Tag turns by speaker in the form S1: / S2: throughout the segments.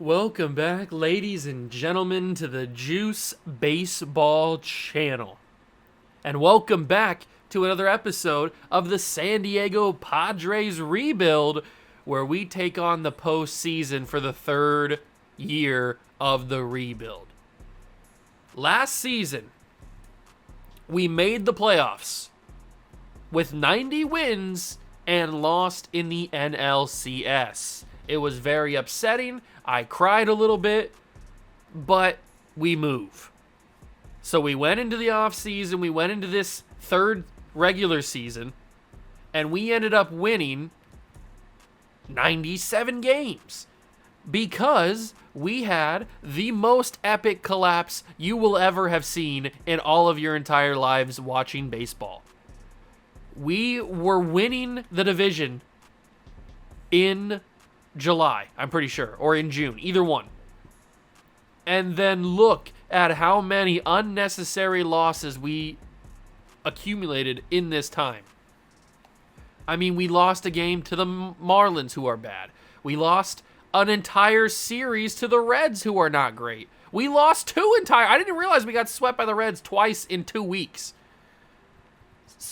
S1: Welcome back, ladies and gentlemen, to the Juice Baseball channel. And welcome back to another episode of the San Diego Padres rebuild, where we take on the postseason for the third year of the rebuild. Last season, we made the playoffs with 90 wins and lost in the NLCS. It was very upsetting. I cried a little bit, but we move. So we went into the offseason, we went into this third regular season, and we ended up winning 97 games because we had the most epic collapse you will ever have seen in all of your entire lives watching baseball. We were winning the division in July, I'm pretty sure, or in June, either one. And then look at how many unnecessary losses we accumulated in this time. I mean, we lost a game to the Marlins, who are bad. We lost an entire series to the Reds, who are not great. We lost I didn't realize we got swept by the Reds twice in 2 weeks.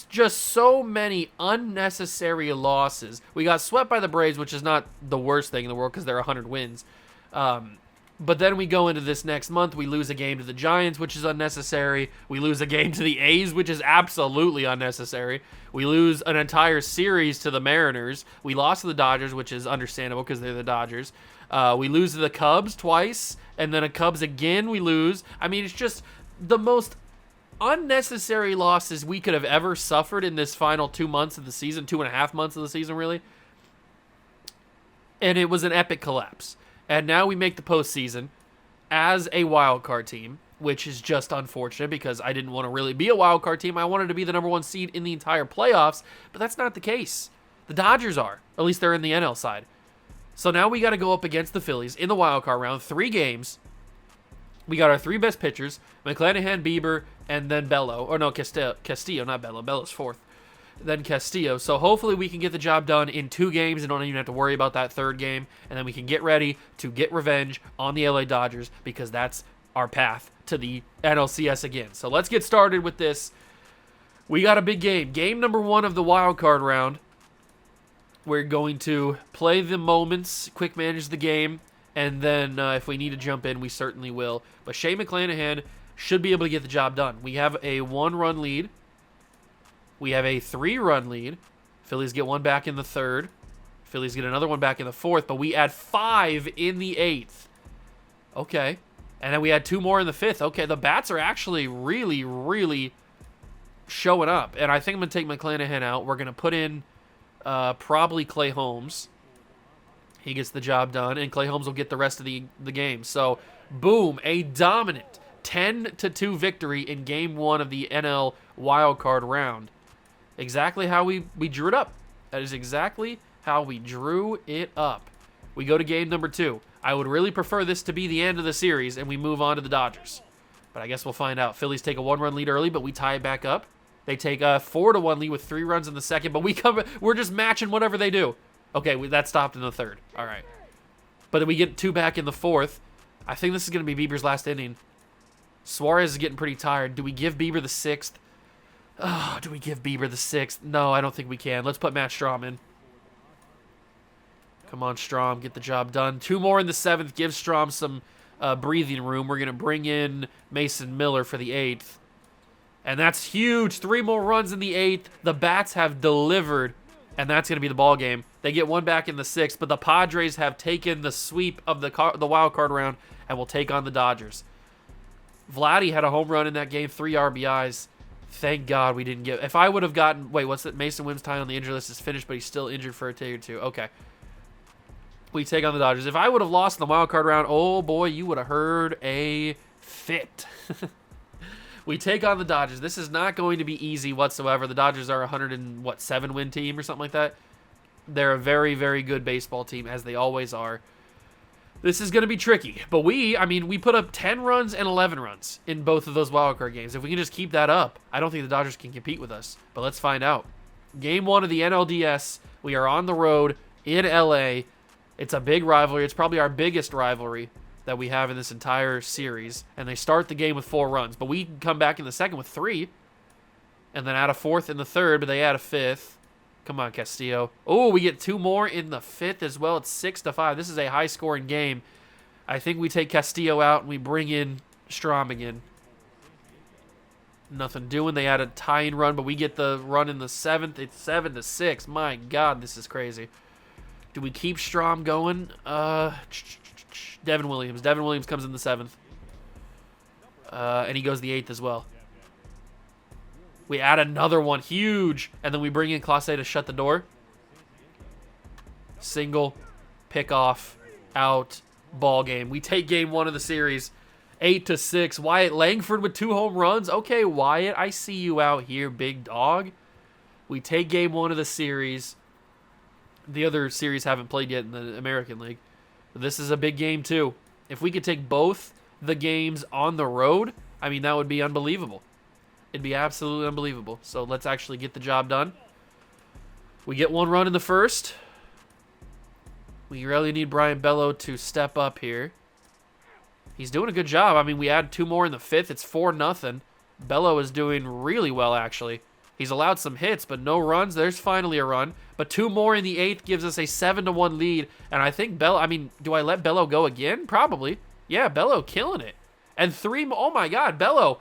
S1: Just so many unnecessary losses. We got swept by the Braves, which is not the worst thing in the world because they're 100 wins. But then we go into this next month. We lose a game to the Giants, which is unnecessary. We lose a game to the A's, which is absolutely unnecessary. We lose an entire series to the Mariners. We lost to the Dodgers, which is understandable because they're the Dodgers. We lose to the Cubs twice, and then a Cubs again we lose. I mean, it's just the most unnecessary losses we could have ever suffered in this final 2 months of the season, 2.5 months of the season, really. And it was an epic collapse. And now we make the postseason as a wild card team, which is just unfortunate because I didn't want to really be a wild card team. I wanted to be the number one seed in the entire playoffs, but that's not the case. The Dodgers are. At least they're in the NL side. So now we got to go up against the Phillies in the wild card round, 3 games. We got our 3 best pitchers, McClanahan, Bieber, and then Bello. Or no, Castillo, not Bello. Bello's 4th. Then Castillo. So hopefully we can get the job done in 2 games and don't even have to worry about that 3rd game. And then we can get ready to get revenge on the LA Dodgers because that's our path to the NLCS again. So let's get started with this. We got a big game. Game number 1 of the wild card round. We're going to play the moments, quick manage the game. And then if we need to jump in, we certainly will. But Shane McClanahan should be able to get the job done. We have a 1-run lead. We have a 3-run lead. Phillies get 1 back in the 3rd. Phillies get another 1 back in the 4th. But we add 5 in the 8th. Okay. And then we add 2 more in the 5th. Okay, the bats are actually really, really showing up. And I think I'm going to take McClanahan out. We're going to put in probably Clay Holmes. He gets the job done, and Clay Holmes will get the rest of the game. So, boom, a dominant 10-2 victory in Game 1 of the NL wildcard round. Exactly how we drew it up. That is exactly how we drew it up. We go to Game number 2. I would really prefer this to be the end of the series, and we move on to the Dodgers. But I guess we'll find out. Phillies take a 1-run lead early, but we tie it back up. They take a 4-1 lead with 3 runs in the 2nd, but we're just matching whatever they do. Okay, that stopped in the 3rd. All right. But then we get 2 back in the 4th. I think this is going to be Bieber's last inning. Suarez is getting pretty tired. Do we give Bieber the 6th? Oh, do we give Bieber the 6th? No, I don't think we can. Let's put Matt Strahm in. Come on, Strahm. Get the job done. 2 more in the 7th. Give Strahm some breathing room. We're going to bring in Mason Miller for the 8th. And that's huge. 3 more runs in the 8th. The bats have delivered. And that's going to be the ball game. They get 1 back in the 6th, but the Padres have taken the sweep of the wild card round and will take on the Dodgers. Vladdy had a home run in that game, 3 RBIs. Thank God we didn't get. If I would have gotten, what's that? Mason Wims' time on the injury list is finished, but he's still injured for a day or 2. Okay. We take on the Dodgers. If I would have lost in the wild card round, oh boy, you would have heard a fit. We take on the Dodgers. This is not going to be easy whatsoever. The Dodgers are a 107-win team or something like that. They're a very, very good baseball team, as they always are. This is going to be tricky. But we put up 10 runs and 11 runs in both of those wildcard games. If we can just keep that up, I don't think the Dodgers can compete with us. But let's find out. Game 1 of the NLDS. We are on the road in LA. It's a big rivalry. It's probably our biggest rivalry that we have in this entire series. And they start the game with 4 runs. But we come back in the second with 3. And then add a 4th in the 3rd, but they add a 5th. Come on, Castillo. Oh, we get 2 more in the 5th as well. It's 6-5. This is a high-scoring game. I think we take Castillo out and we bring in Strom again. Nothing doing. They had a tying run, but we get the run in the 7th. It's 7-6. My God, this is crazy. Do we keep Strom going? Devin Williams. Devin Williams comes in the 7th. And he goes the 8th as well. We add another one. Huge. And then we bring in Clase to shut the door. Single. Pick off. Out. Ball game. We take game 1 of the series. 8-6. Wyatt Langford with 2 home runs. Okay, Wyatt, I see you out here, big dog. We take game 1 of the series. The other series haven't played yet in the American League. But this is a big game, too. If we could take both the games on the road, I mean, that would be unbelievable. It'd be absolutely unbelievable. So let's actually get the job done. We get 1 run in the 1st. We really need Brian Bello to step up here. He's doing a good job. I mean, we add 2 more in the 5th. It's 4-0. Bello is doing really well, actually. He's allowed some hits, but no runs. There's finally a run. But 2 more in the 8th gives us a 7-1 lead. And I think Bello, I mean, do I let Bello go again? Probably. Yeah, Bello killing it. And 3, oh my God, Bello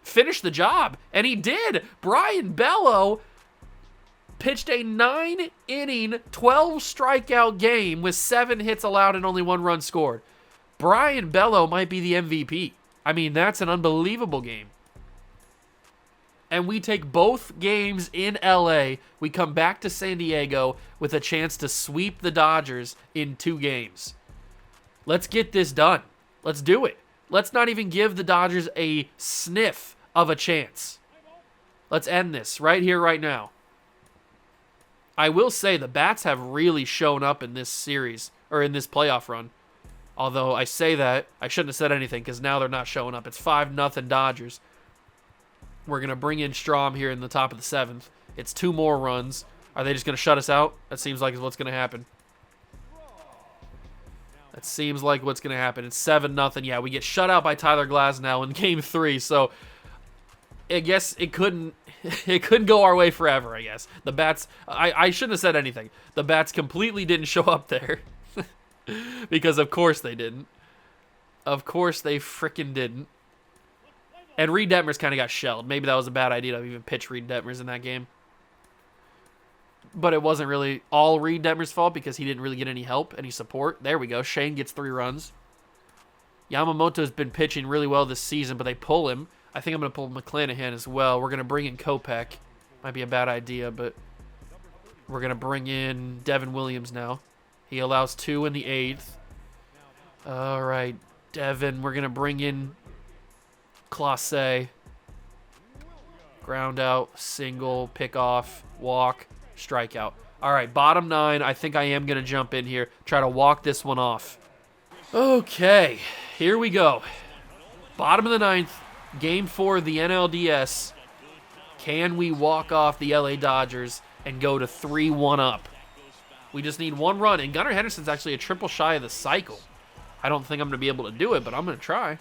S1: finished the job. And he did. Brian Bello pitched a 9-inning, 12-strikeout game with 7 hits allowed and only 1 run scored. Brian Bello might be the MVP. I mean, that's an unbelievable game. And we take both games in LA. We come back to San Diego with a chance to sweep the Dodgers in 2 games. Let's get this done. Let's do it. Let's not even give the Dodgers a sniff of a chance. Let's end this right here, right now. I will say the bats have really shown up in this series, or in this playoff run. Although I say that, I shouldn't have said anything because now they're not showing up. It's 5-0 Dodgers. We're going to bring in Strom here in the top of the 7th. It's 2 more runs. Are they just going to shut us out? That seems like is what's going to happen. That seems like what's going to happen. It's 7-0. Yeah, we get shut out by Tyler Glasnow in Game 3. So I guess it couldn't go our way forever, I guess. The bats, I shouldn't have said anything. The bats completely didn't show up there. Because of course they didn't. Of course they frickin' didn't. And Reed Detmers kind of got shelled. Maybe that was a bad idea to even pitch Reed Detmers in that game. But it wasn't really all Reed Detmers' fault because he didn't really get any help, any support. There we go. Shane gets 3 runs. Yamamoto's been pitching really well this season, but they pull him. I think I'm going to pull McClanahan as well. We're going to bring in Kopech. Might be a bad idea, but we're going to bring in Devin Williams now. He allows 2 in the 8th. All right, Devin. We're going to bring in Clase. Ground out, single, pick off, walk, strikeout. All right, bottom 9. I think I am going to jump in here, try to walk this one off. Okay, here we go. Bottom of the 9th, Game 4 of the NLDS. Can we walk off the LA Dodgers and go to 3-1 up? We just need 1 run, and Gunnar Henderson's actually a triple shy of the cycle. I don't think I'm going to be able to do it, but I'm going to try.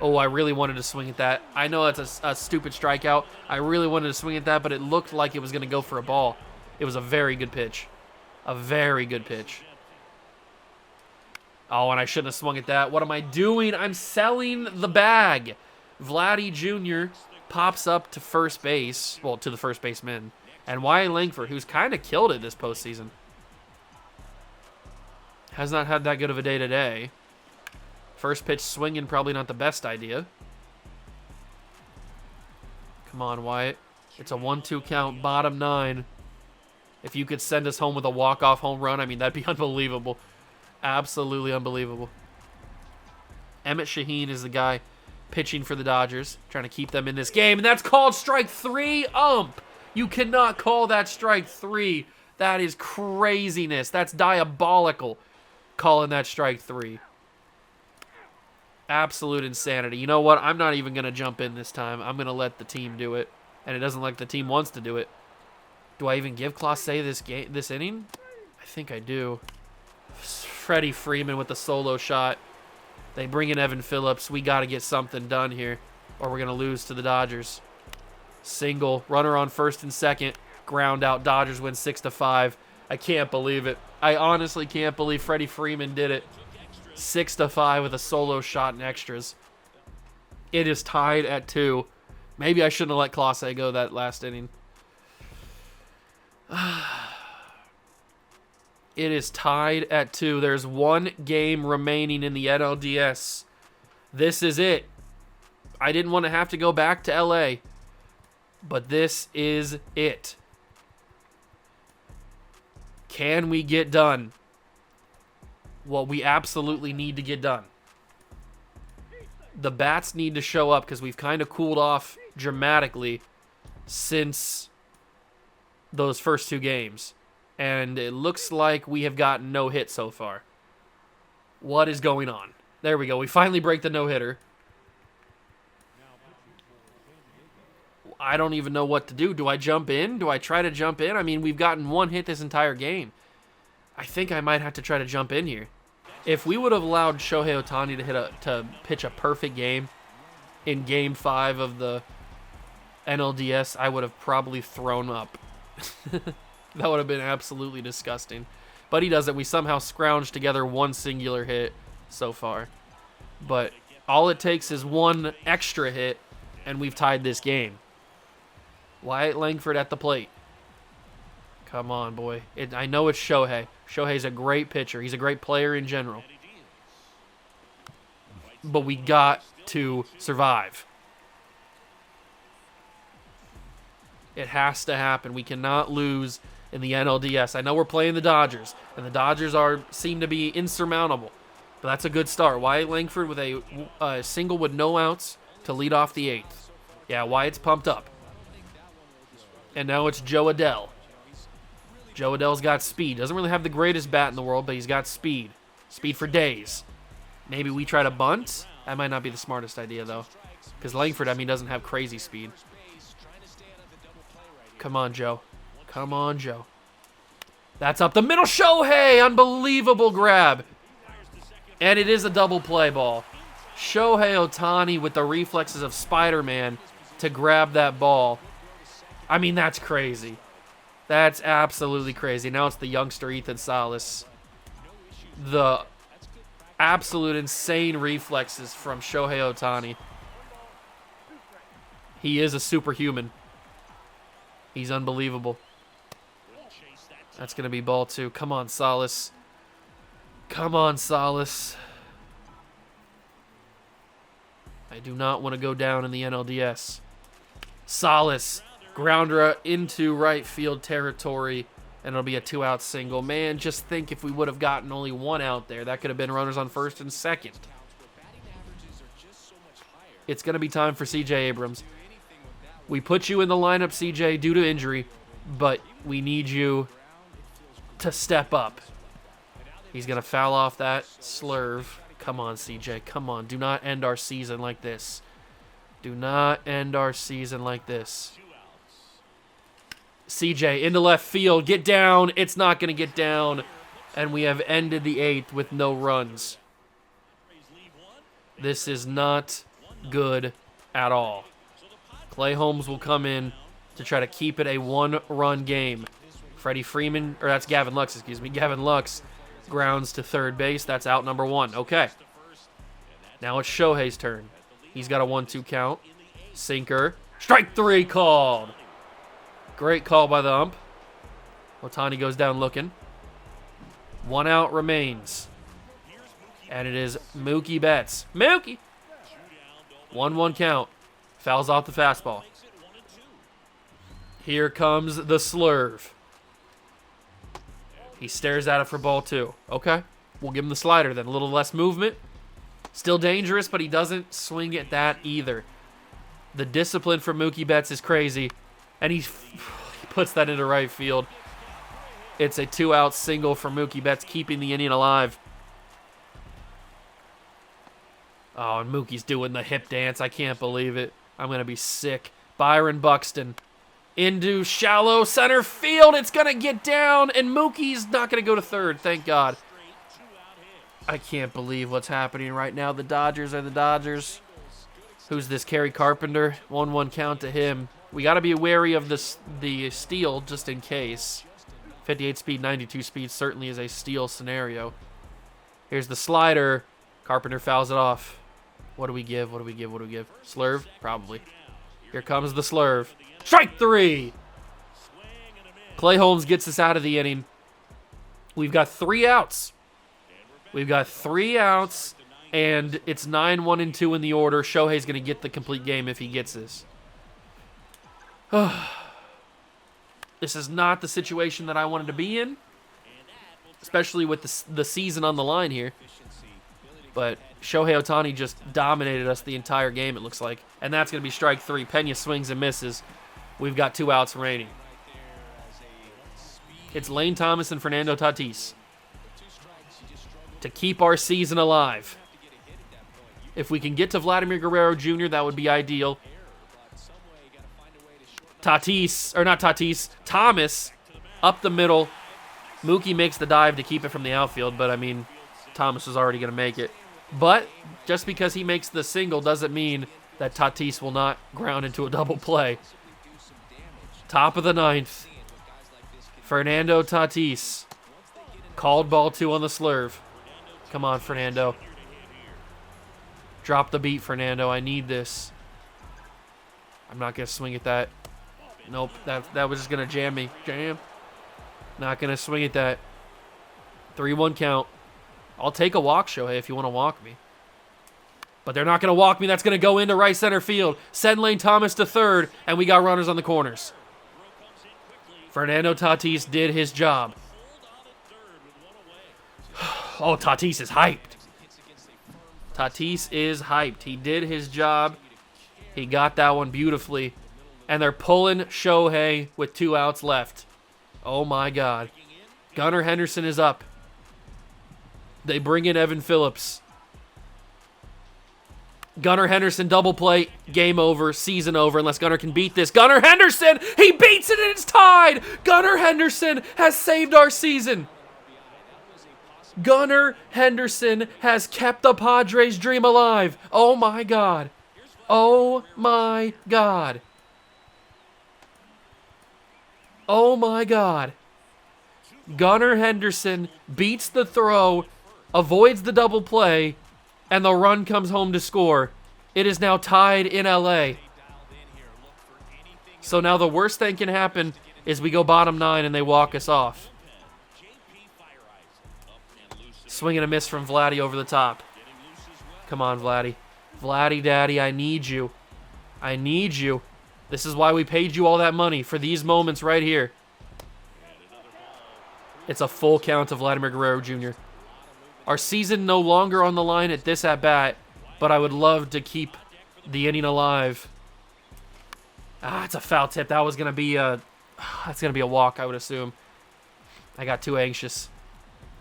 S1: Oh, I really wanted to swing at that. I know it's a stupid strikeout. I really wanted to swing at that, but it looked like it was going to go for a ball. It was a very good pitch. A very good pitch. Oh, and I shouldn't have swung at that. What am I doing? I'm selling the bag. Vladdy Jr. pops up to first base. Well, to the first baseman. And Wyatt Langford, who's kind of killed it this postseason. Has not had that good of a day today. First pitch swinging, probably not the best idea. Come on, Wyatt. It's a 1-2 count, bottom 9. If you could send us home with a walk-off home run, I mean, that'd be unbelievable. Absolutely unbelievable. Emmett Shaheen is the guy pitching for the Dodgers, trying to keep them in this game, and that's called strike 3, ump. You cannot call that strike 3. That is craziness. That's diabolical, calling that strike 3. Absolute insanity. You know what? I'm not even going to jump in this time. I'm going to let the team do it, and it doesn't like the team wants to do it. Do I even give Clase this inning? I think I do. Freddie Freeman with the solo shot. They bring in Evan Phillips. We got to get something done here, or we're going to lose to the Dodgers. Single. Runner on first and second. Ground out. Dodgers win 6-5. I can't believe it. I honestly can't believe Freddie Freeman did it. 6-5 with a solo shot and extras. It is tied at 2. Maybe I shouldn't have let Clase go that last inning. It is tied at 2. There's one game remaining in the NLDS. This is it. I didn't want to have to go back to LA, but this is it. Can we get done what we absolutely need to get done? The bats need to show up because we've kind of cooled off dramatically since those first 2 games. And it looks like we have gotten no hit so far. What is going on? There we go. We finally break the no-hitter. I don't even know what to do. Do I jump in? Do I try to jump in? I mean, we've gotten 1 hit this entire game. I think I might have to try to jump in here. If we would have allowed Shohei Ohtani to pitch a perfect game in Game 5 of the NLDS, I would have probably thrown up. That would have been absolutely disgusting. But he doesn't. We somehow scrounged together 1 singular hit so far. But all it takes is 1 extra hit, and we've tied this game. Wyatt Langford at the plate. Come on, boy. I know it's Shohei. Shohei's a great pitcher. He's a great player in general. But we got to survive. It has to happen. We cannot lose in the NLDS. I know we're playing the Dodgers, and the Dodgers seem to be insurmountable. But that's a good start. Wyatt Langford with a single with no outs to lead off the 8th. Yeah, Wyatt's pumped up. And now it's Joe Adell. Joe Adell's got speed. Doesn't really have the greatest bat in the world, but he's got speed. Speed for days. Maybe we try to bunt? That might not be the smartest idea, though. Because Langford, doesn't have crazy speed. Come on, Joe. Come on, Joe. That's up the middle. Shohei! Unbelievable grab. And it is a double play ball. Shohei Ohtani with the reflexes of Spider-Man to grab that ball. I mean, that's crazy. That's absolutely crazy. Now it's the youngster Ethan Salas. The absolute insane reflexes from Shohei Ohtani. He is a superhuman. He's unbelievable. That's going to be ball 2. Come on, Salas. Come on, Salas. I do not want to go down in the NLDS. Salas. Grounder into right field territory, and it'll be a 2-out single. Man, just think if we would have gotten only 1 out there. That could have been runners on first and second. It's going to be time for C.J. Abrams. We put you in the lineup, C.J., due to injury, but we need you to step up. He's going to foul off that slurve. Come on, C.J. Come on. Do not end our season like this. Do not end our season like this. CJ into left field. Get down. It's not going to get down. And we have ended the 8th with no runs. This is not good at all. Clay Holmes will come in to try to keep it a 1-run game. Freddie Freeman, or that's Gavin Lux, excuse me. Gavin Lux grounds to third base. That's out number 1. Okay. Now it's Shohei's turn. He's got a 1-2 count. Sinker. Strike 3 called. Great call by the ump. Ohtani goes down looking. 1 out remains. And it is Mookie Betts. Mookie! 1-1 count. Fouls off the fastball. Here comes the slurve. He stares at it for ball 2. Okay. We'll give him the slider then. A little less movement. Still dangerous, but he doesn't swing at that either. The discipline for Mookie Betts is crazy. And he puts that into right field. It's a 2-out single for Mookie Betts, keeping the inning alive. Oh, and Mookie's doing the hip dance. I can't believe it. I'm going to be sick. Byron Buxton. Into shallow center field. It's going to get down, and Mookie's not going to go to third. Thank God. I can't believe what's happening right now. The Dodgers are the Dodgers. Who's this? Kerry Carpenter. 1-1 count to him. We got to be wary of the steal just in case. 58 speed, 92 speed certainly is a steal scenario. Here's the slider. Carpenter fouls it off. What do we give? What do we give? What do we give? Slurve? Probably. Here comes the slurve. Strike 3! Clay Holmes gets us out of the inning. We've got 3 outs. We've got 3 outs, and it's 9-1-2 in the order. Shohei's going to get the complete game if he gets this. This is not the situation that I wanted to be in, especially with the season on the line here. But Shohei Ohtani just dominated us the entire game, it looks like. And that's going to be strike 3. Pena swings and misses. We've got 2 outs remaining. It's Lane Thomas and Fernando Tatis to keep our season alive. If we can get to Vladimir Guerrero Jr., that would be ideal. Thomas up the middle. Mookie makes the dive to keep it from the outfield, but I mean, Thomas is already going to make it. But just because he makes the single doesn't mean that Tatis will not ground into a double play. Top of the 9th. Fernando Tatis. Called ball 2 on the slurve. Come on, Fernando. Drop the beat, Fernando. I need this. I'm not going to swing at that. Nope, that was just going to jam me. Jam. Not going to swing at that. 3-1 count. I'll take a walk, Shohei, if you want to walk me. But they're not going to walk me. That's going to go into right center field. Send Lane Thomas to third, and we got runners on the corners. Fernando Tatis did his job. Oh, Tatis is hyped. Tatis is hyped. He did his job. He got that one beautifully. And they're pulling Shohei with 2 outs left. Oh, my God. Gunnar Henderson is up. They bring in Evan Phillips. Gunnar Henderson double play. Game over. Season over unless Gunnar can beat this. Gunnar Henderson! He beats it and it's tied! Gunnar Henderson has saved our season. Gunnar Henderson has kept the Padres' dream alive. Oh, my God. Oh, my God. Oh, my God. Gunnar Henderson beats the throw, avoids the double play, and the run comes home to score. It is now tied in LA. So now the worst thing can happen is we go bottom 9 and they walk us off. Swing and a miss from Vladdy over the top. Come on, Vladdy. Vladdy, Daddy, I need you. I need you. This is why we paid you all that money, for these moments right here. It's a full count to Vladimir Guerrero Jr. Our season no longer on the line at this at-bat, but I would love to keep the inning alive. Ah, it's a foul tip. That was going to be a... That's going to be a walk, I would assume. I got too anxious.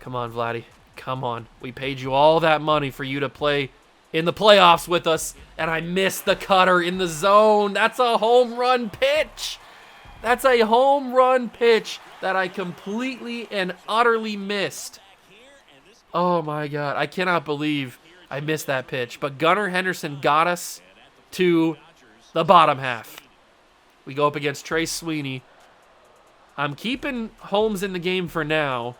S1: Come on, Vladdy. Come on. We paid you all that money for you to play in the playoffs with us, and I missed the cutter in the zone. That's a home run pitch. That's a home run pitch that I completely and utterly missed. Oh, my God. I cannot believe I missed that pitch. But Gunnar Henderson got us to the bottom half. We go up against Trace Sweeney. I'm keeping Holmes in the game for now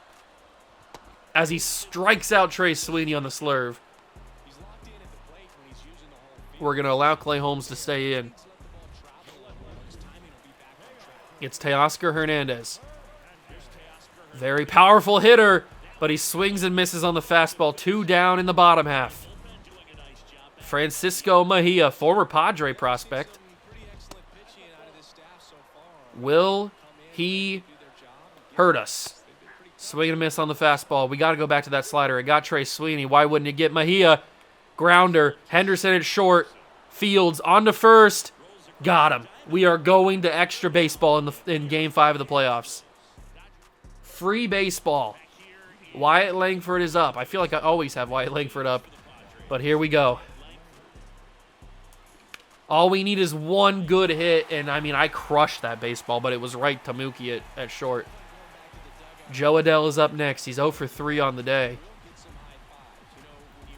S1: as he strikes out Trace Sweeney on the slurve. We're going to allow Clay Holmes to stay in. It's Teoscar Hernandez. Very powerful hitter, but he swings and misses on the fastball. 2 down in the bottom half. Francisco Mejia, former Padre prospect. Will he hurt us? Swing and a miss on the fastball. We got to go back to that slider. It got Trace Sweeney. Why wouldn't it get Mejia? Grounder. Henderson at short. Fields on to first. Got him. We are going to extra baseball in Game 5 of the playoffs. Free baseball. Wyatt Langford is up. I feel like I always have Wyatt Langford up. But here we go. All we need is one good hit, and I mean, I crushed that baseball, but it was right to Mookie at short. Joe Adell is up next. He's 0 for 3 on the day.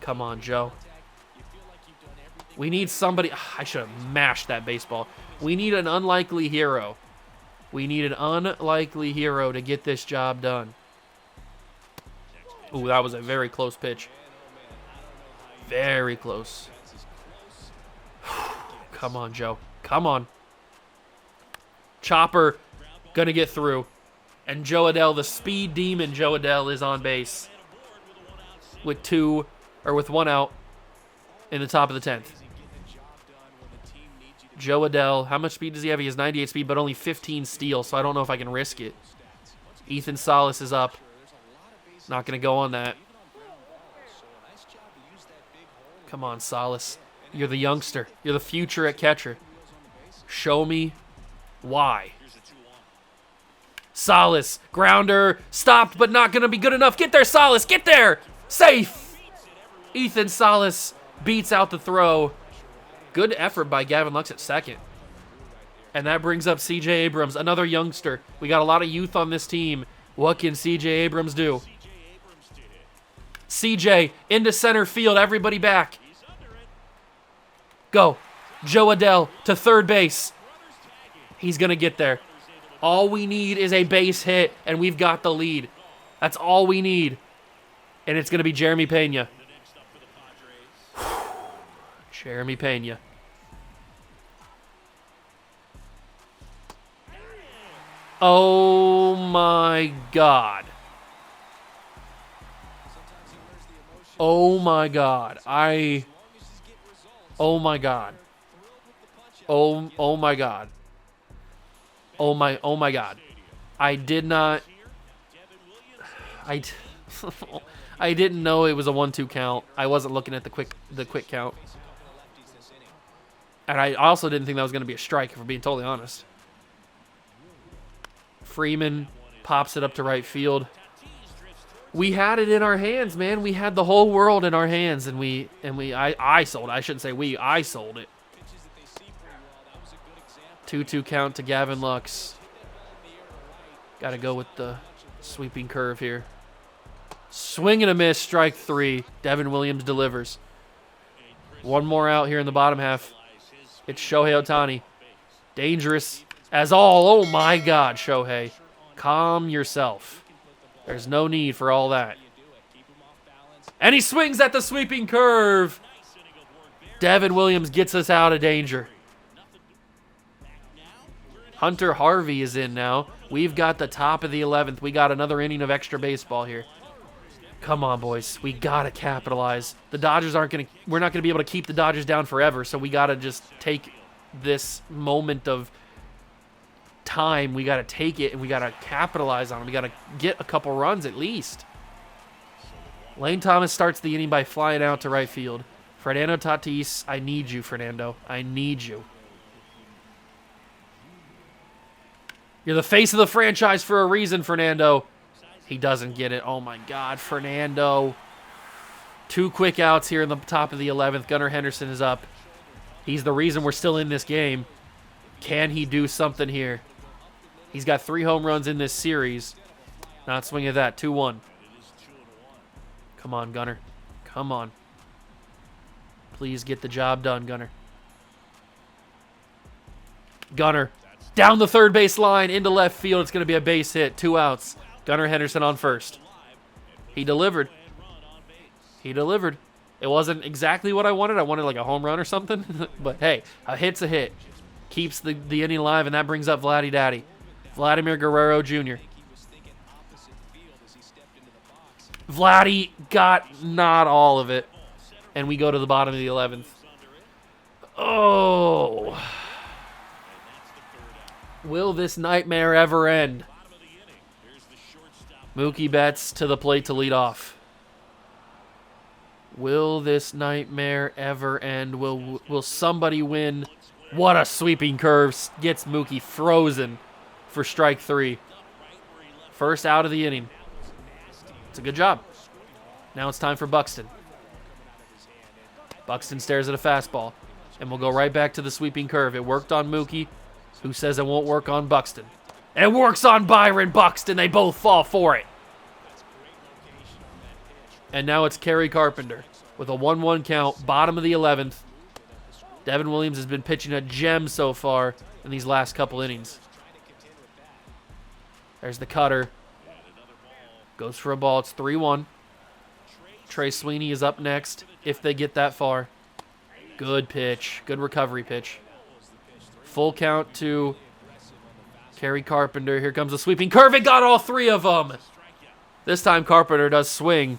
S1: Come on, Joe. We need somebody. I should have mashed that baseball. We need an unlikely hero. We need an unlikely hero to get this job done. Ooh, that was a very close pitch. Very close. Come on, Joe. Come on. Chopper gonna get through. And Joe Adell, the speed demon Joe Adell, is on base with one out in the top of the 10th. Joe Adell, how much speed does he have? He has 98 speed, but only 15 steal, so I don't know if I can risk it. Ethan Salas is up. Not going to go on that. Come on, Salas. You're the youngster. You're the future at catcher. Show me why. Salas, grounder, stopped, but not going to be good enough. Get there, Salas, get there. Safe. Ethan Salas beats out the throw. Good effort by Gavin Lux at second. And that brings up C.J. Abrams, another youngster. We got a lot of youth on this team. What can C.J. Abrams do? C.J. into center field. Everybody back. Go. Joe Adell to third base. He's going to get there. All we need is a base hit, and we've got the lead. That's all we need. And it's going to be Jeremy Pena. Jeremy Pena. Oh my God. Oh my God. Oh my God. Oh my God. Oh my God. I did not. I didn't know it was a 1-2 count. I wasn't looking at the quick count. And I also didn't think that was going to be a strike, if we're being totally honest. Freeman pops it up to right field. We had it in our hands, man. We had the whole world in our hands, and I sold it. I shouldn't say we. I sold it. 2-2 count to Gavin Lux. Got to go with the sweeping curve here. Swing and a miss, strike 3. Devin Williams delivers. One more out here in the bottom half. It's Shohei Ohtani. Dangerous as all. Oh, my God, Shohei. Calm yourself. There's no need for all that. And he swings at the sweeping curve. Devin Williams gets us out of danger. Hunter Harvey is in now. We've got the top of the 11th. We got another inning of extra baseball here. Come on, boys. We got to capitalize. The Dodgers we're not going to be able to keep the Dodgers down forever, so we got to just take this moment of time. We got to take it, and we got to capitalize on it. We got to get a couple runs at least. Lane Thomas starts the inning by flying out to right field. Fernando Tatis, I need you, Fernando. I need you. You're the face of the franchise for a reason, Fernando. He doesn't get it. Oh, my God, Fernando. 2 quick outs here in the top of the 11th. Gunnar Henderson is up. He's the reason we're still in this game. Can he do something here? He's got 3 home runs in this series. Not swing at that. 2-1. Come on, Gunnar. Come on. Please get the job done, Gunnar. Gunnar. Down the third base line into left field. It's going to be a base hit. 2 outs. Gunnar Henderson on first. He delivered. He delivered. It wasn't exactly what I wanted. I wanted like a home run or something. But hey, a hit's a hit. Keeps the inning alive, and that brings up Vladdy Daddy. Vladimir Guerrero Jr. Vladdy got not all of it. And we go to the bottom of the 11th. Oh. Will this nightmare ever end? Mookie Betts to the plate to lead off. Will this nightmare ever end? Will somebody win? What a sweeping curve. Gets Mookie frozen for strike 3. First out of the inning. It's a good job. Now it's time for Buxton. Buxton stares at a fastball. And we'll go right back to the sweeping curve. It worked on Mookie, who says it won't work on Buxton. It works on Byron Buxton. They both fall for it. And now it's Kerry Carpenter with a 1-1 count, bottom of the 11th. Devin Williams has been pitching a gem so far in these last couple innings. There's the cutter. Goes for a ball. It's 3-1. Trey Sweeney is up next if they get that far. Good pitch. Good recovery pitch. Full count to Kerry Carpenter. Here comes a sweeping curve. It got all three of them. This time Carpenter does swing.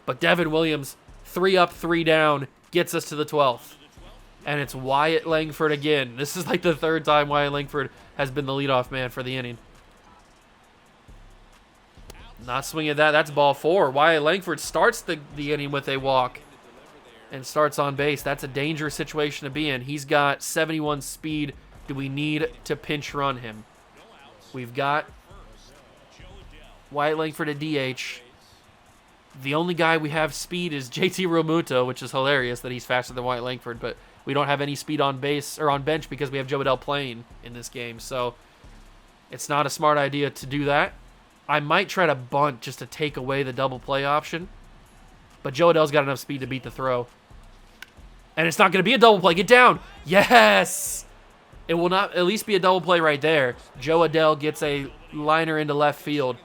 S1: But Devin Williams, 3 up, 3 down, gets us to the 12th. And it's Wyatt Langford again. This is like the third time Wyatt Langford has been the leadoff man for the inning. Not swinging that. That's ball 4. Wyatt Langford starts the inning with a walk and starts on base. That's a dangerous situation to be in. He's got 71 speed. Do we need to pinch run him? We've got Wyatt Langford at DH. The only guy we have speed is JT Realmuto, which is hilarious that he's faster than Wyatt Langford, but we don't have any speed on base or on bench because we have Joe Adell playing in this game. So it's not a smart idea to do that. I might try to bunt just to take away the double play option, but Joe Adell's got enough speed to beat the throw. And it's not going to be a double play. Get down. Yes! It will not at least be a double play right there. Joe Adell gets a liner into left field.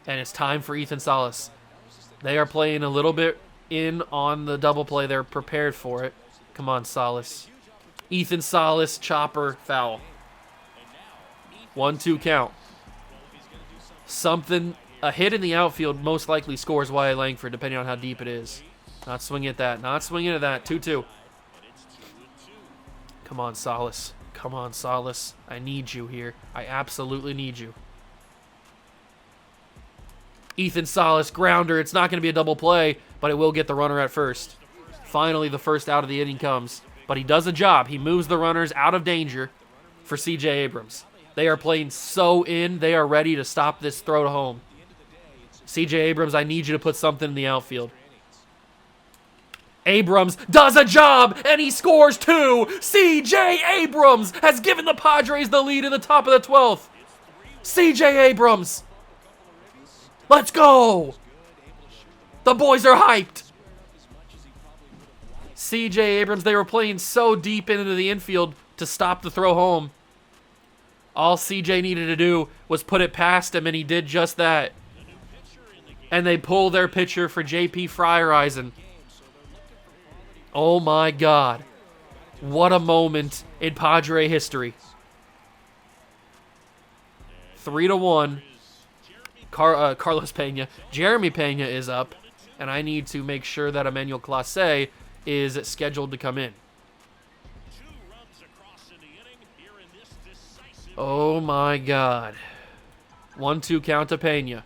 S1: And it's time for Ethan Salas. They are playing a little bit in on the double play. They're prepared for it. Come on, Salas. Ethan Salas, chopper, foul. 1-2 count. A hit in the outfield most likely scores Wyatt Langford, depending on how deep it is. Not swinging at that. Not swinging at that. 2-2. Come on, Salas. Come on, Salas. I need you here. I absolutely need you. Ethan Salas, grounder. It's not going to be a double play, but it will get the runner at first. Finally, the first out of the inning comes. But he does a job. He moves the runners out of danger for C.J. Abrams. They are playing so in. They are ready to stop this throw to home. C.J. Abrams, I need you to put something in the outfield. Abrams does a job, and he scores 2. C.J. Abrams has given the Padres the lead in the top of the 12th. C.J. Abrams. Let's go! The boys are hyped. C.J. Abrams, they were playing so deep into the infield to stop the throw home. All C.J. needed to do was put it past him, and he did just that. And they pull their pitcher for J.P. Fryereisen. Oh my God. What a moment in Padre history. 3-1. Carlos Pena. Jeremy Pena is up, and I need to make sure that Emmanuel Clase is scheduled to come in. Oh my God. 1-2 count to Pena.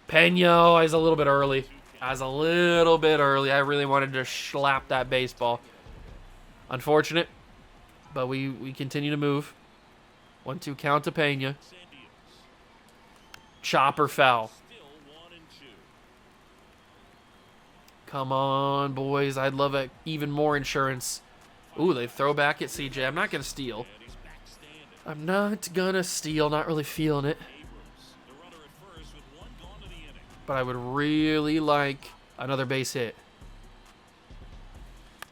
S1: Pena is a little bit early. I really wanted to slap that baseball. Unfortunate, but we continue to move. 1-2 count to Pena. Chopper foul. Come on, boys. I'd love even more insurance. Ooh, they throw back at CJ. I'm not going to steal. Not really feeling it. But I would really like another base hit.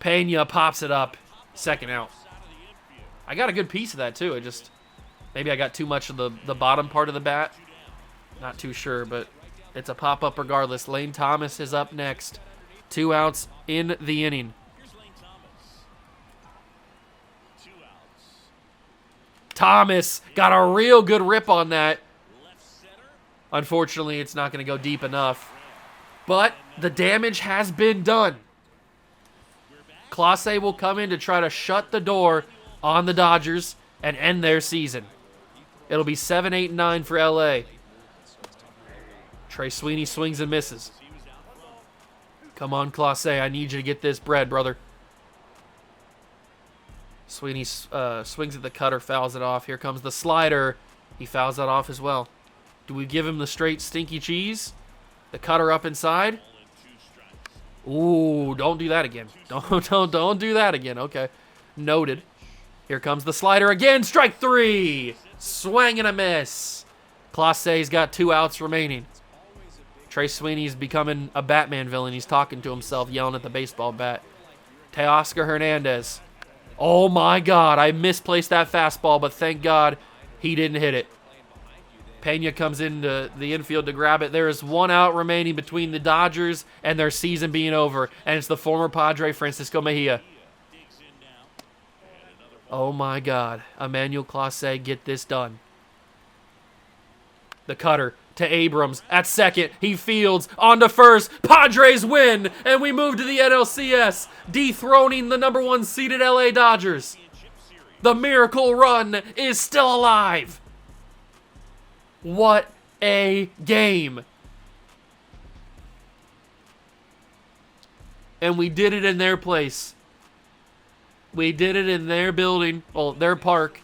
S1: Pena pops it up. Second out. I got a good piece of that, too. Maybe I got too much of the bottom part of the bat. Not too sure, but it's a pop-up regardless. Lane Thomas is up next. 2 outs in the inning. Thomas got a real good rip on that. Unfortunately, it's not going to go deep enough. But the damage has been done. Clase will come in to try to shut the door on the Dodgers and end their season. It'll be 7-8-9 for LA. Trey Sweeney swings and misses. Come on, Clase. I need you to get this bread, brother. Sweeney swings at the cutter, fouls it off. Here comes the slider. He fouls that off as well. Do we give him the straight stinky cheese? The cutter up inside? Ooh, don't do that again. Don't do that again. Okay. Noted. Here comes the slider again. Strike 3. Swing and a miss. Clase's got 2 outs remaining. Trey Sweeney's becoming a Batman villain. He's talking to himself, yelling at the baseball bat. Teoscar Hernandez. Oh my God, I misplaced that fastball, but thank God he didn't hit it. Pena comes into the infield to grab it. There is 1 out remaining between the Dodgers and their season being over, and it's the former Padre, Francisco Mejia. Oh my God, Emmanuel Clase, get this done. The cutter to Abrams at second. He fields on to first. Padres win, and we move to the NLCS, dethroning the #1 seeded LA Dodgers. The miracle run is still alive. What a game. And we did it in their place. We did it in their building, well, their park.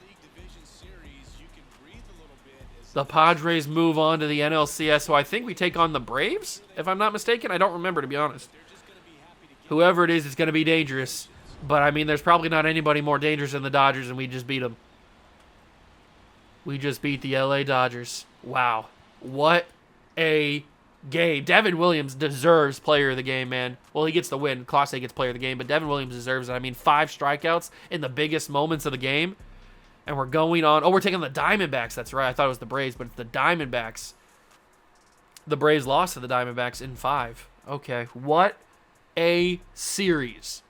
S1: The Padres move on to the NLCS, so I think we take on the Braves, if I'm not mistaken. I don't remember, to be honest. Whoever it is, it's going to be dangerous. But, I mean, there's probably not anybody more dangerous than the Dodgers, and we just beat them. We just beat the LA Dodgers. Wow. What a game. Devin Williams deserves player of the game, man. Well, he gets the win. Clase gets player of the game, but Devin Williams deserves it. I mean, 5 strikeouts in the biggest moments of the game. And we're going on. Oh, we're taking the Diamondbacks. That's right. I thought it was the Braves, but it's the Diamondbacks. The Braves lost to the Diamondbacks in 5. Okay. What a series.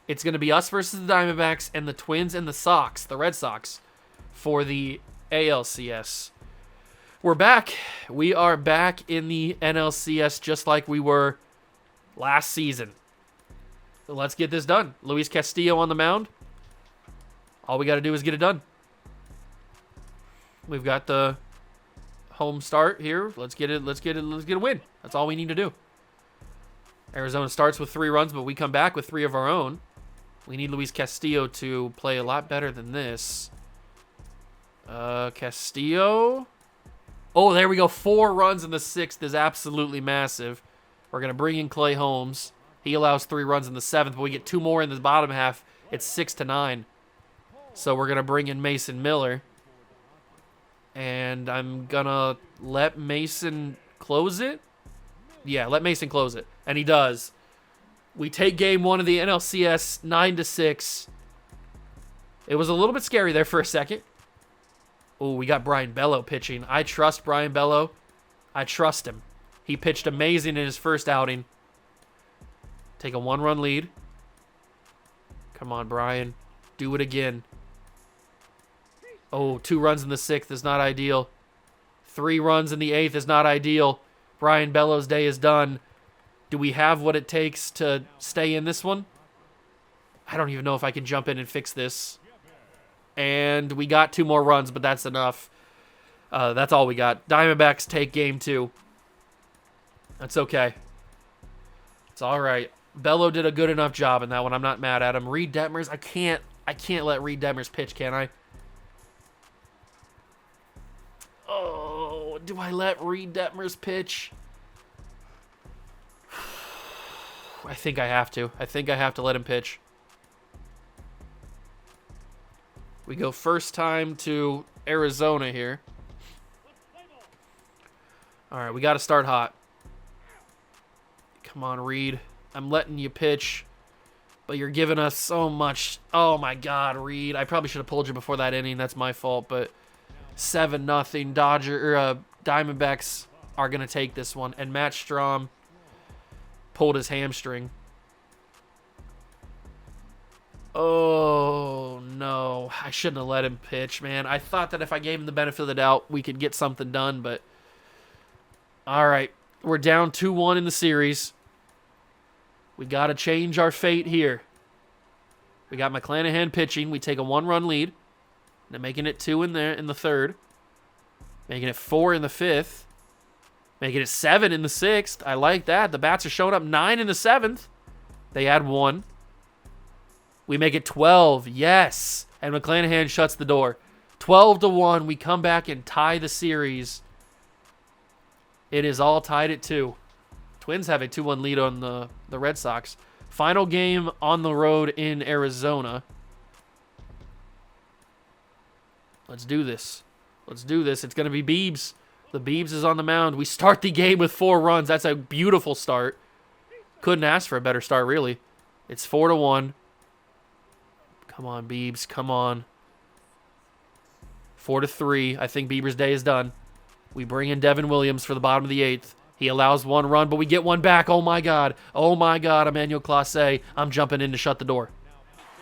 S1: It's going to be us versus the Diamondbacks and the Twins and the Sox, the Red Sox, for the ALCS. We're back. We are back in the NLCS just like we were last season. So let's get this done. Luis Castillo on the mound. All we got to do is get it done. We've got the home start here. Let's get it. Let's get a win. That's all we need to do. Arizona starts with 3 runs, but we come back with 3 of our own. We need Luis Castillo to play a lot better than this. Castillo. Oh, there we go. 4 runs in the 6th is absolutely massive. We're going to bring in Clay Holmes. He allows 3 runs in the 7th, but we get 2 more in the bottom half. It's 6-9. So we're going to bring in Mason Miller. And I'm going to let Mason close it. Yeah, let Mason close it. And he does. We take game 1 of the NLCS 9-6. It was a little bit scary there for a second. Oh, we got Brian Bello pitching. I trust Brian Bello. I trust him. He pitched amazing in his first outing. Take a 1-run lead. Come on, Brian. Do it again. Oh, 2 runs in the 6th is not ideal. 3 runs in the 8th is not ideal. Brian Bello's day is done. Do we have what it takes to stay in this one? I don't even know if I can jump in and fix this. And we got 2 more runs, but that's enough. That's all we got. Diamondbacks take game 2. That's okay. It's all right. Bello did a good enough job in that one. I'm not mad at him. Reed Detmers, I can't let Reed Detmers pitch, can I? Oh, do I let Reed Detmers pitch? I think I have to. I think I have to let him pitch. We go first time to Arizona here. All right, we got to start hot. Come on, Reed. I'm letting you pitch, but you're giving us so much. Oh, my God, Reed. I probably should have pulled you before that inning. That's my fault, but 7-0 Diamondbacks are going to take this one, and Matt Strahm pulled his hamstring. Oh, no. I shouldn't have let him pitch, man. I thought that if I gave him the benefit of the doubt, we could get something done, but all right. We're down 2-1 in the series. We got to change our fate here. We got McClanahan pitching. We take a 1-run lead. They're making it 2 in there in the 3rd. Making it 4 in the 5th. Making it 7 in the 6th. I like that. The bats are showing up 9 in the 7th. They add 1. We make it 12. Yes. And McClanahan shuts the door. 12-1. We come back and tie the series. It is all tied at 2. Twins have a 2-1 lead on the Red Sox. Final game on the road in Arizona. Let's do this. Let's do this. It's going to be Biebs. The Biebs is on the mound. We start the game with 4 runs. That's a beautiful start. Couldn't ask for a better start, really. It's 4-1. Come on, Biebs. Come on. 4-3. I think Bieber's day is done. We bring in Devin Williams for the bottom of the 8th. He allows 1 run, but we get 1 back. Oh, my God. Oh, my God, Emmanuel Clase. I'm jumping in to shut the door.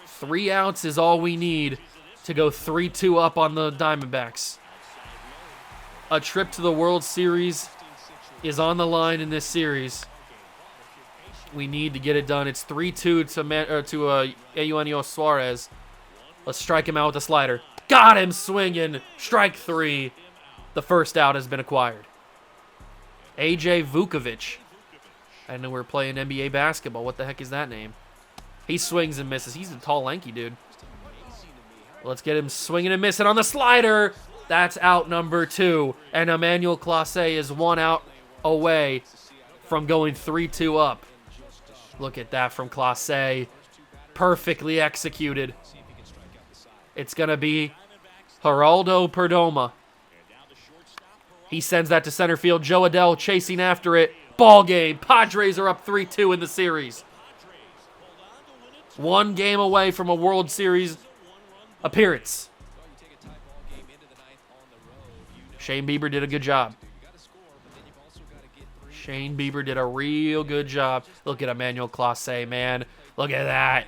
S1: 3 outs is all we need to go 3-2 up on the Diamondbacks. A trip to the World Series is on the line in this series. We need to get it done. It's 3-2 to Eugenio Suarez. Let's strike him out with a slider. Got him swinging. Strike 3. The first out has been acquired. AJ Vukovic. I didn't know we were playing NBA basketball. What the heck is that name? He swings and misses. He's a tall, lanky dude. Let's get him swinging and missing on the slider. That's out number 2. And Emmanuel Clase is 1 out away from going 3-2 up. Look at that from Clase. Perfectly executed. It's going to be Geraldo Perdomo. He sends that to center field. Joe Adell chasing after it. Ball game. Padres are up 3-2 in the series. 1 game away from a World Series appearance. Shane Bieber did a good job. Shane Bieber did a real good job. Look at Emmanuel Clase, man. Look at that.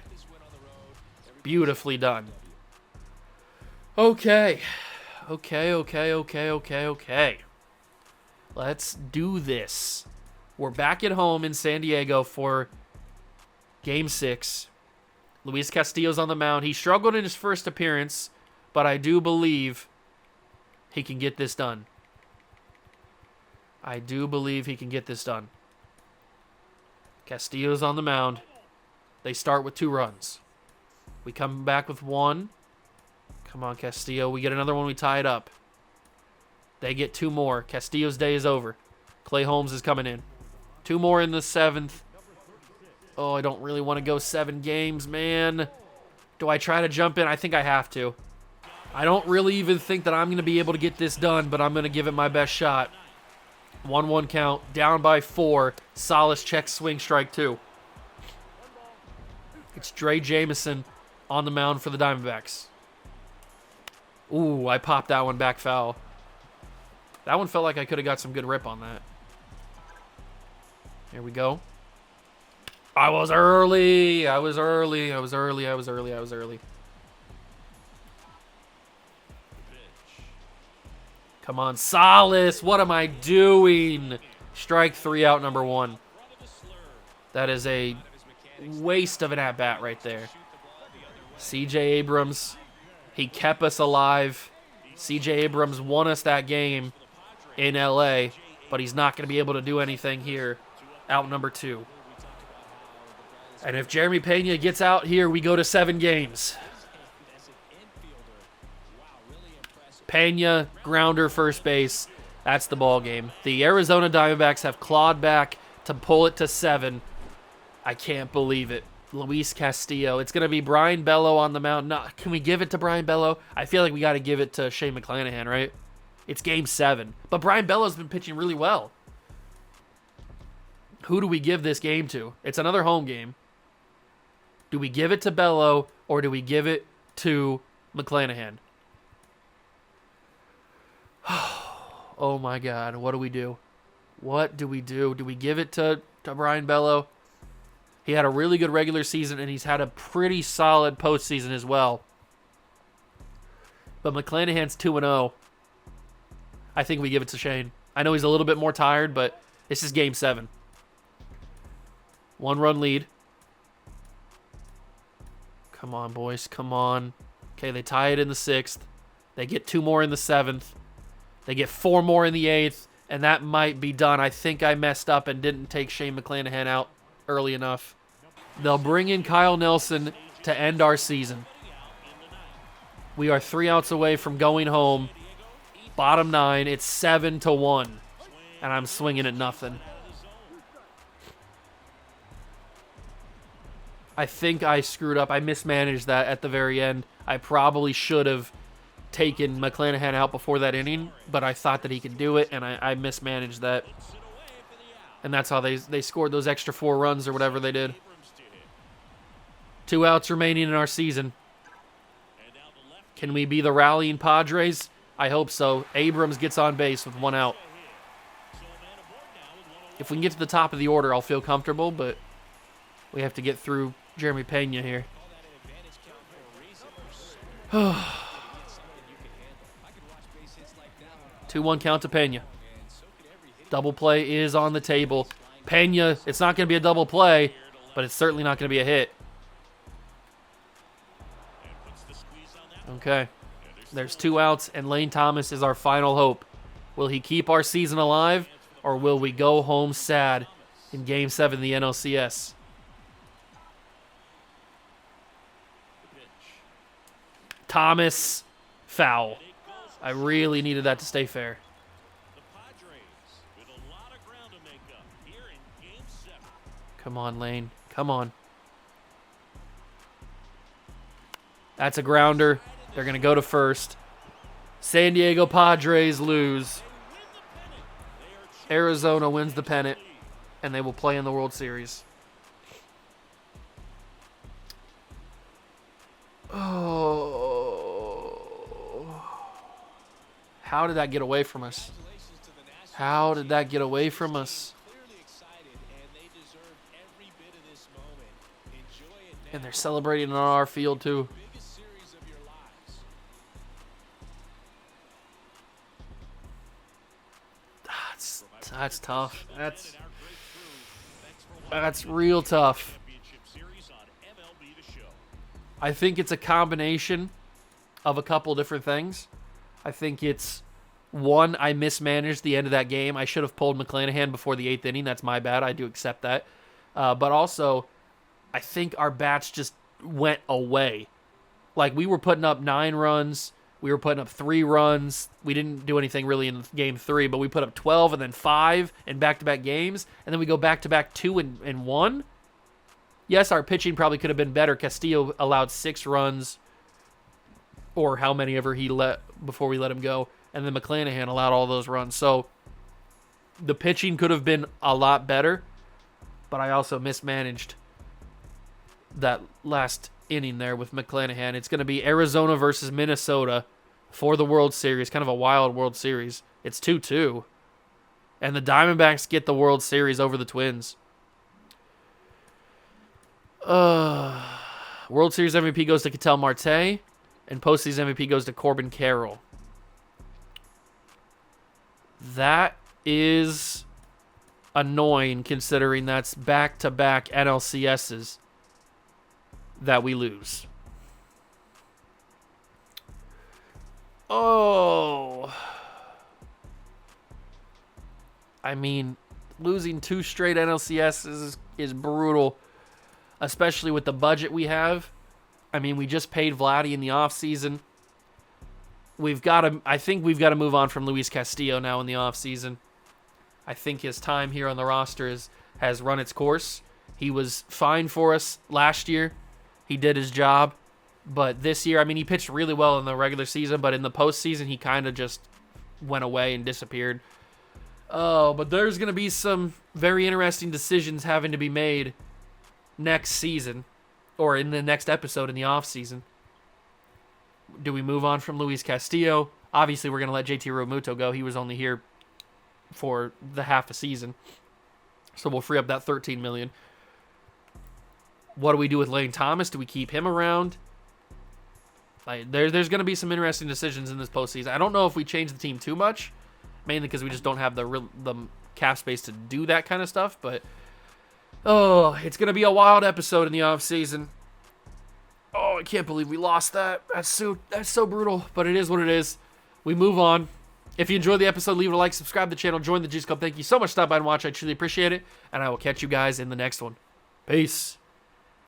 S1: Beautifully done. Okay. Let's do this. We're back at home in San Diego for Game 6. Luis Castillo's on the mound. He struggled in his first appearance, but I do believe he can get this done. Castillo's on the mound. They start with 2 runs. We come back with 1. Come on, Castillo. We get another one. We tie it up. They get 2 more. Castillo's day is over. Clay Holmes is coming in. 2 more in the 7th. Oh, I don't really want to go 7 games, man. Do I try to jump in? I think I have to. I don't really even think that I'm going to be able to get this done, but I'm going to give it my best shot. 1-1 count. Down by 4. Salas checks swing, strike 2. It's Dre Jameson on the mound for the Diamondbacks. Ooh, I popped that one back foul. That one felt like I could have got some good rip on that. Here we go. I was early. Come on, Salas. What am I doing? Strike 3, out number 1. That is a waste of an at-bat right there. CJ Abrams, he kept us alive. CJ Abrams won us that game in LA, but he's not going to be able to do anything here. Out number 2. And if Jeremy Pena gets out here, we go to 7 games. Pena, grounder, first base. That's the ball game. The Arizona Diamondbacks have clawed back to pull it to 7. I can't believe it. Luis Castillo. It's going to be Brian Bello on the mound. No, can we give it to Brian Bello? I feel like we got to give it to Shane McClanahan, right? It's Game 7. But Brian Bello's been pitching really well. Who do we give this game to? It's another home game. Do we give it to Bello or do we give it to McClanahan? Oh my God, what do we do? What do we do? Do we give it to Brian Bello? He had a really good regular season, and he's had a pretty solid postseason as well. But McClanahan's 2-0. I think we give it to Shane. I know he's a little bit more tired, but this is Game 7. 1-run lead. Come on, boys. Come on. Okay, they tie it in the 6th. They get 2 more in the 7th. They get 4 more in the 8th, and that might be done. I think I messed up and didn't take Shane McClanahan out early enough. They'll bring in Kyle Nelson to end our season. We are 3 outs away from going home. Bottom 9, it's 7-1, and I'm swinging at nothing. I think I screwed up. I mismanaged that at the very end. I probably should have taken McClanahan out before that inning, but I thought that he could do it, and I mismanaged that. And that's how they scored those extra 4 runs or whatever they did. 2 outs remaining in our season. Can we be the rallying Padres? I hope so. Abrams gets on base with 1 out. If we can get to the top of the order, I'll feel comfortable, but we have to get through Jeremy Pena here. 2-1 count to Pena. Double play is on the table. Pena, it's not going to be a double play, but it's certainly not going to be a hit. Okay. There's 2 outs, and Lane Thomas is our final hope. Will he keep our season alive, or will we go home sad in Game 7 of the NLCS? Thomas, foul. I really needed that to stay fair. Come on, Lane. Come on. That's a grounder. They're going to go to first. San Diego Padres lose. Arizona wins the pennant, and they will play in the World Series. Oh. How did that get away from us? How did that get away from us? And they're celebrating on our field, too. That's tough. That's real tough. I think it's a combination of a couple different things. I think it's, one, I mismanaged the end of that game. I should have pulled McClanahan before the 8th inning. That's my bad. I do accept that. But also, I think our bats just went away. Like, we were putting up 9 runs. We were putting up 3 runs. We didn't do anything really in Game 3, but we put up 12 and then 5 in back-to-back games. And then we go back-to-back 2 and 1. Yes, our pitching probably could have been better. Castillo allowed 6 runs, or how many ever he let before we let him go. And then McClanahan allowed all those runs. So the pitching could have been a lot better, but I also mismanaged that last inning there with McClanahan. It's going to be Arizona versus Minnesota for the World Series. Kind of a wild World Series. It's 2-2. And the Diamondbacks get the World Series over the Twins. World Series MVP goes to Ketel Marte, and postseason MVP goes to Corbin Carroll. That is annoying, considering that's back-to-back NLCSs that we lose. Oh. I mean, losing 2 straight NLCSs is brutal, especially with the budget we have. I mean, we just paid Vladdy in the offseason. I think we've got to move on from Luis Castillo now in the offseason. I think his time here on the roster has run its course. He was fine for us last year. He did his job. But this year, I mean, he pitched really well in the regular season, but in the postseason, he kind of just went away and disappeared. Oh, but there's going to be some very interesting decisions having to be made next season, or in the next episode in the offseason. Do we move on from Luis Castillo? Obviously, we're going to let JT Realmuto go. He was only here for the half a season. So we'll free up that $13 million. What do we do with Lane Thomas? Do we keep him around? There's going to be some interesting decisions in this postseason. I don't know if we change the team too much, mainly because we just don't have the cap space to do that kind of stuff. But, it's going to be a wild episode in the offseason. Oh, I can't believe we lost that. That's so brutal, but it is what it is. We move on. If you enjoyed the episode, leave it a like, subscribe to the channel, join the Juice Club. Thank you so much for stopping by and watch. I truly appreciate it, and I will catch you guys in the next one. Peace.